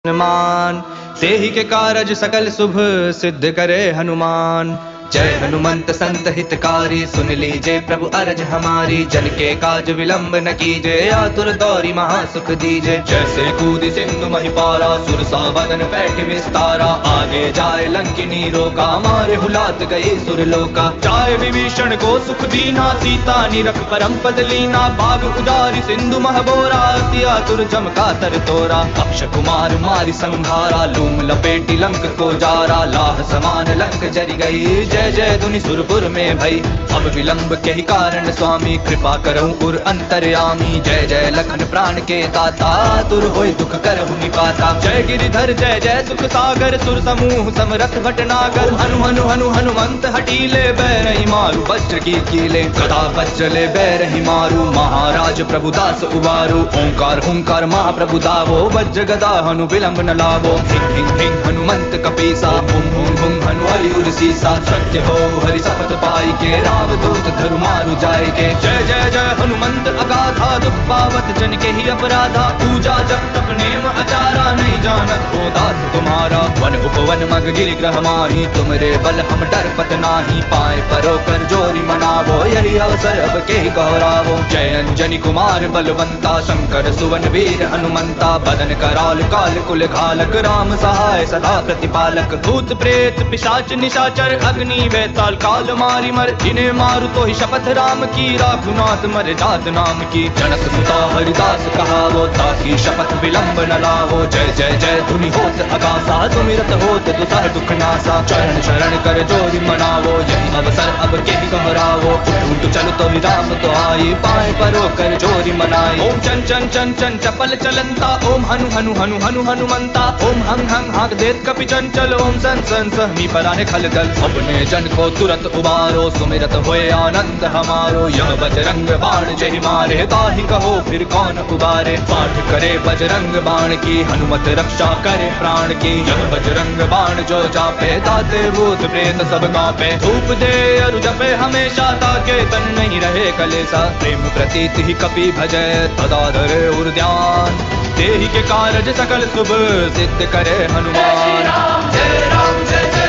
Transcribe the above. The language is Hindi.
हनुमान तेहि के कारज सकल शुभ सिद्ध करे हनुमान। जय हनुमंत संत हितकारी, सुन लीजे प्रभु अरज हमारी। जन के काज विलंब न कीजे, आतुर दौरी महासुख दीजे। जैसे कूद सिंधु महिपारा, सुरसा वदन पैठ विस्तारा। आगे जाए लंकिनी रोका, मारे हुलात गई सुरलोका। जाए विभीषण को सुख दीना, सीता निरख परम पद लीना। बाग उजारि सिंधु महबोरा, अति आतुर जम का तर तोरा। अक्ष कुमार मारि संहारा, लूम लपेटी लंक को जारा। लाह समान लंक जरि गई, जय जय धुनि सुरपुर में भई। अब विलंब के ही कारण स्वामी, कृपा करहु उर अंतर्यामी। जय जय लखन प्राण के दाता, तुर होय दुख करहु निपाता। जय गिरिधर जय जय सुख सागर, सुर समूह समरथ भटनागर। हनु हनु हनु हनुमंत हटीले, बैरहि मारु वज्र की कीले। गदा वज्र ले बैरहि मारु, महाराज प्रभुदास उबारू। ओंकार हुंकार महाप्रभु दावो, वज्र गदा हनु विलंब न लावो। हिंग हिंग हिंग हनुमंत कपीसा, हुम हुम हुम हनु हरि उर सीसा। सत्य हो हरि शपथ पाई के, राम दूत धरु मारु जाय के। जय जय जय हनुमंत अगाधा, दुख पावत जन के ही अपराधा। पूजा जप तप नेम आचारा, नहीं जानत हो दास तुम्हारा। वन उपवन मग गिरि ग्रह माही, तुमरे बल हम डर पत नाही। पाए परो कर जोरी मनावो, यही अवसर अब के ही गौरावो। जय अंजनी कुमार बलवंता, शंकर सुवन वीर हनुमंता। बदन कराल काल कुल घालक, राम सहाय सदा प्रतिपालक। भूत प्रेत पिशाच निशाचर, अग्नि वेताल काल मारी मर। जिन्हें मारु तो ही शपथ राम की, राघुनाथ मर जात नाम की। जनक सुता हरिदास कहावो, ताकि शपथ विलंब न लावो। जय जय जय धुनि होत अगासा, सुमिरत होत दुसह दुख नासा। चरण शरण कर जोरी मनावो, यही अवसर अब के ही गहरावो। उठ चल तो ही राम तो आई, पाए परो कर जोरी मनाई। ओम चन चन चन चन चपल चलंता, ओम हनु हनु हनु हनु हनुमंता। ओम हंग हंग हाक देत कपि चंचल, ओम सन सन सहमी पराने खल दल। अपने जन को तुरंत उबारो, सुमिरत होए आनंद हमारो। यह बजरंग बाण जहि मारे, ताहि कहो फिर कौन उबारे। पाठ करे बजरंग बाण की, हनुमत रक्षा करे प्राण की। यह बजरंग बाण जो जापे, ताते भूत प्रेत सब कांपे। धूप दे अरु जपे हमेशा, ताके तन नहीं रहे कलेसा। प्रेम प्रतीत ही कपि भजै, तदा धरे उर ध्यान। तेहि के कारज सकल शुभ सिद्ध करे हनुमान। जय राम जय राम जय जय